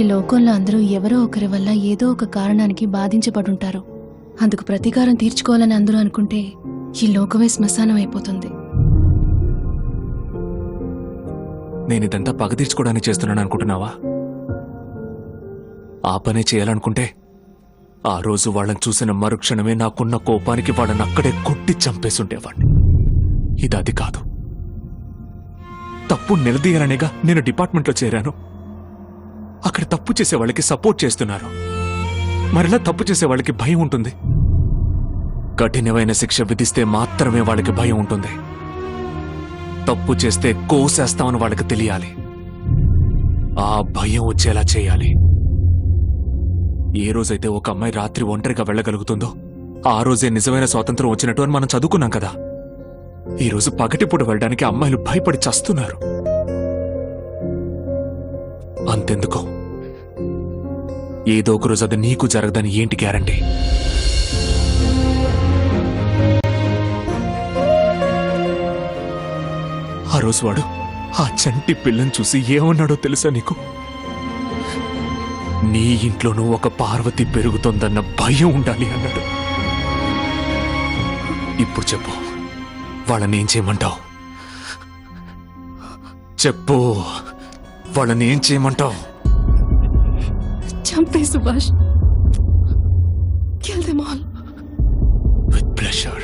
ఈ లోకంలో అందరూ ఎవరో ఒకరి వల్ల ఏదో ఒక కారణానికి బాధించబడుంటారు. అందుకు ప్రతీకారం తీర్చుకోవాలని అందరూ అనుకుంటే ఈ లోకమే శ్మశానం అయిపోతుంది. నేనిదంతా పగ తీర్చుకోవడానికి చేస్తున్నాను అనుకుంటున్నావా? ఆ పనే చేయాలనుకుంటే ఆ రోజు వాళ్ళని చూసిన మరుక్షణమే నాకున్న కోపానికి వాళ్ళని అక్కడే కొట్టి చంపేసుండేవాణ్ణి. ఇది అది కాదు. తప్పు నిలదీయాలనేగా నేను డిపార్ట్మెంట్లో చేరాను. అక్కడ తప్పు చేసే వాళ్ళకి సపోర్ట్ చేస్తున్నారు. మరిలా తప్పు చేసే వాళ్ళకి భయం ఉంటుంది. కఠినమైన శిక్ష విధిస్తే మాత్రమే వాళ్ళకి భయం ఉంటుంది. తప్పు చేస్తే కోసేస్తామని వాళ్ళకి తెలియాలి. ఆ భయం వచ్చేలా చేయాలి. ఏ రోజైతే ఒక అమ్మాయి రాత్రి ఒంటరిగా వెళ్ళగలుగుతుందో ఆ రోజే నిజమైన స్వాతంత్రం వచ్చినట్టు అని మనం చదువుకున్నాం కదా. ఈరోజు పగటిపూట వెళ్ళడానికి అమ్మాయిలు భయపడి చస్తున్నారు. అంతెందుకో, ఏదో ఒక రోజు అది నీకు జరగదని ఏంటి గ్యారంటీ? ఆ రోజు వాడు ఆ చంటి పిల్లని చూసి ఏమన్నాడో తెలుసా నీకు? నీ ఇంట్లోనూ ఒక పార్వతి పెరుగుతోందన్న భయం ఉండాలి అన్నాడు. ఇప్పుడు చెప్పు, వాళ్ళని ఏం చేయమంటావు? చెప్పు, వాళ్ళని ఏం చేయమంటావు? చంపే Subhash. Kill them all. With pleasure.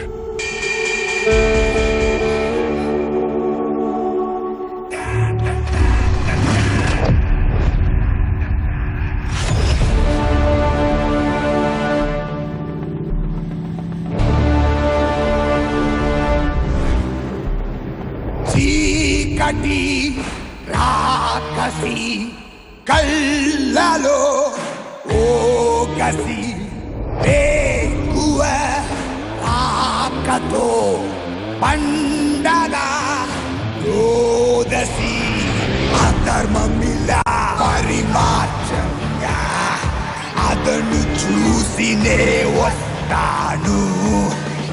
చీకటి రాకసి కళ్ళలో ఓకసి వేకువ ఆకతో పండగ రోదసి అధర్మమిలా పరిమార్చంగా అతను చూసినే వస్తాను.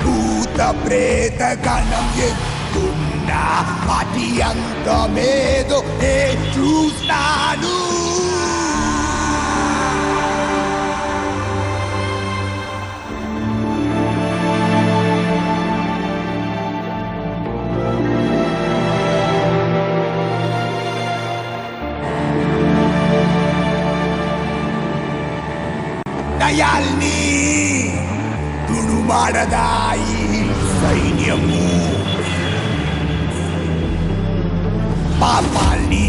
భూత ప్రేత గణం ఎత్తున్నా వాటి అంతమేదో నే చూస్తాను. దయాల్ని తుడుమాడదాయి సైన్యము, పాపాల్ని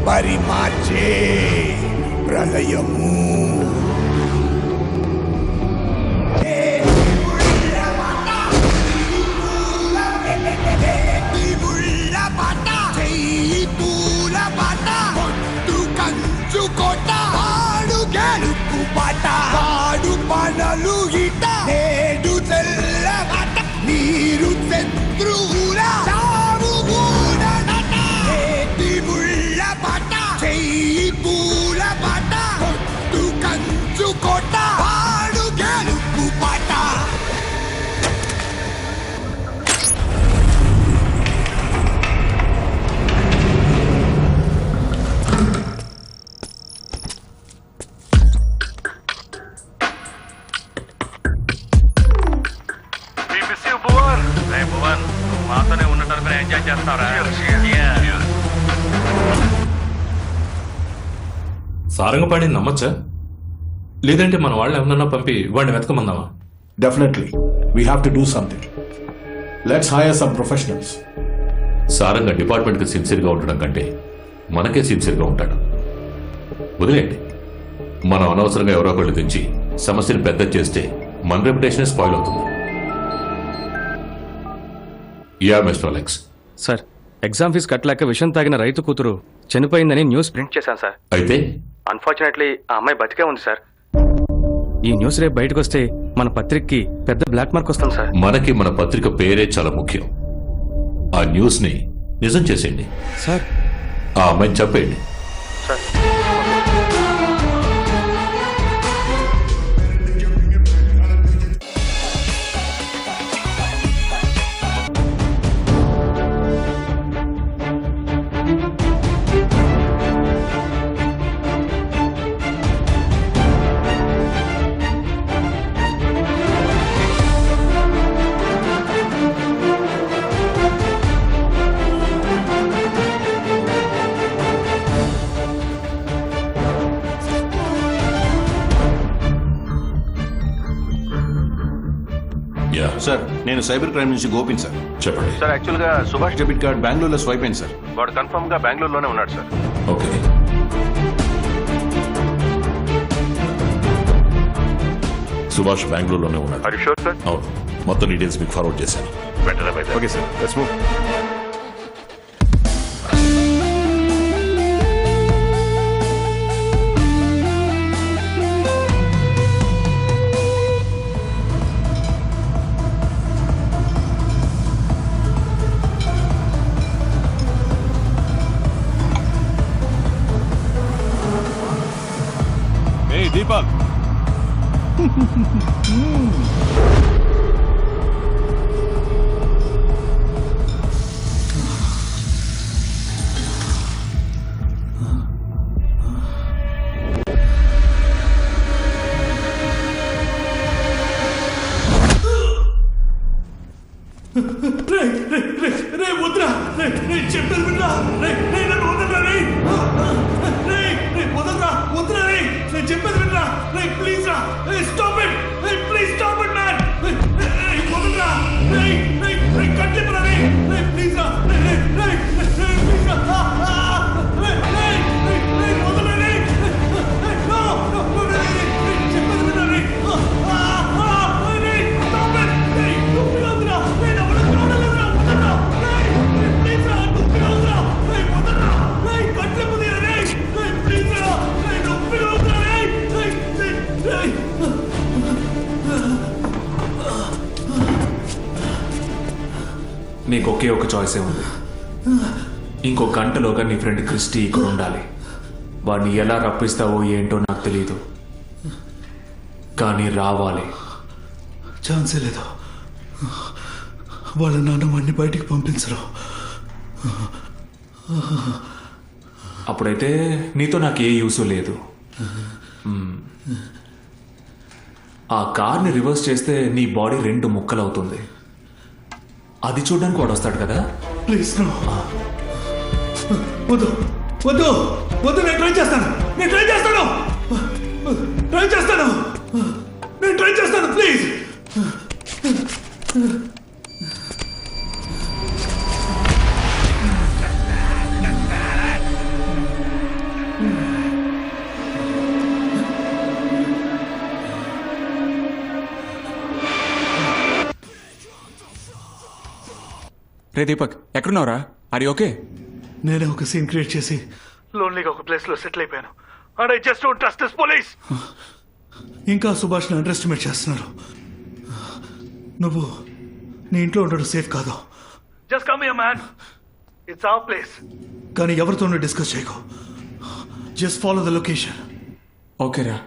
పరిమార్చే ప్రళయము. గెలుపు పాట వాడు పనలు ఇట నేడు తెల్ల బాట నీరు శత్రువుల చావు గూడనట. నేటి ముళ్ళ పాట చెయ్యి పూల పాట కొట్టు కంచు కోట వాడు గెలుపు పాట. మాతోనే ఉండటానికి ఎంజాయ్ చేస్తారా? సారంగపాణి నమ్మచ్చా? లేదంటే మన వాళ్ళు ఏమన్నా పంపి వాడిని వెతకమందామా? Definitely. We have to do something. Let's hire some professionals. Saranga డిపార్ట్మెంట్కి సిన్సియర్గా ఉండడం కంటే మనకే సిన్సియర్గా ఉంటాడు. వదిలేండి. మనం అనవసరంగా ఎవరో ఒకళ్ళు తెచ్చి సమస్యను పెద్ద చేస్తే మన రెప్యుటేషన్ స్పాయిల్ అవుతుంది. Yeah mister Alex. Sir, exam fee కట్టలేక విషం తాగిన రైతు కూతురు చనిపోయిందని న్యూస్ ప్రింట్ చేశాను సార్. అయితే అన్ఫార్చునేట్లీ ఆ అమ్మాయి బతికే ఉంది సార్. ఈ న్యూస్ రేపు బయటకు వస్తే మన పత్రికకి పెద్ద బ్లాక్ మార్క్ వస్తుంది సార్. మనకి మన పత్రిక పేరే చాలా ముఖ్యం. ఆ న్యూస్ ని నిజం చేసేయండి సార్. ఆ అమ్మాయిని చంపేయండి సార్. నేను సైబర్ క్రైమ్ నుంచి గోపిన్ సార్. చెప్పండి. సార్ యాక్చువల్గా సుభాష్ డెబిట్ కార్డ్ బెంగళూరులో స్వైప్ అయింది సార్. వాడు కన్ఫర్మ్ గా బెంగళూరులోనే ఉన్నాడు సార్. ఓకే. సుభాష్ బెంగళూరులోనే ఉన్నాడు. Are you sure sir? అవును, మొత్తం డీటెయిల్స్ మీకు ఫార్వర్డ్ చేశాను. వెంటనే బయట. Okay sir, let's move. Hey, Deepak. రే వద్దురా, రే చెప్పారు వినరా, రే నన్ను వదలరా, రే వదలరా, వద్దురా, రే చెప్పారు వినరా, రే ప్లీజ్ రా, stop it, please stop it man, Vadalara, ray కట్టిపరా, ray please రా, ప్లీజ్ రా, వదలరా, నో చెప్పారు వినరా, రే స్టాప్ ఇట్, వదలరా, నవ్వడం చూడలేదురా, వదలరా, ప్లీజ్ రా, వదలరా, వదలరా, కట్టిపోతే రే ప్లీజ్ రా, వదలరా, నీకు ఒకే ఒక చాయిసే ఉంది. ఇంకో గంటలోగా నీ ఫ్రెండ్ క్రిస్టీ ఇక్కడ ఉండాలి. వాడిని ఎలా రప్పిస్తావో ఏంటో నాకు తెలియదు, కానీ రావాలి. ఛాన్సే లేదు. వాళ్ళ నాన్న వాడిని బయటికి పంపించరు. అప్పుడైతే నీతో నాకు ఏ యూస్ లేదు. ఆ కార్ని రివర్స్ చేస్తే నీ బాడీ 2 ముక్కలు అవుతుంది. అది చూడడానికి వాడు వస్తాడు కదా. ప్లీజ్ నో, వద్దు వద్దు వద్దు, నేను ట్రై చేస్తాను, నేను ట్రై చేస్తాను, నేను ట్రై చేస్తాను, ప్లీజ్. రే దీపక్, ఎక్కడున్నావురా? అది ఓకే? నేనే ఒక సీన్ క్రియేట్ చేసి లోన్లీగా ఒక ప్లేస్ లో సెటిల్ అయిపోయాను. And I just don't trust this police. ఇంకా సుభాష్ని అండర్ ఎస్టిమేట్ చేస్తున్నారు. నువ్వు నీ ఇంట్లో ఉండడం సేఫ్ కాదు. Just come here man, it's our place. కానీ ఎవరితోనూ డిస్కస్ చేయకు. Just follow the location. ఓకేరా.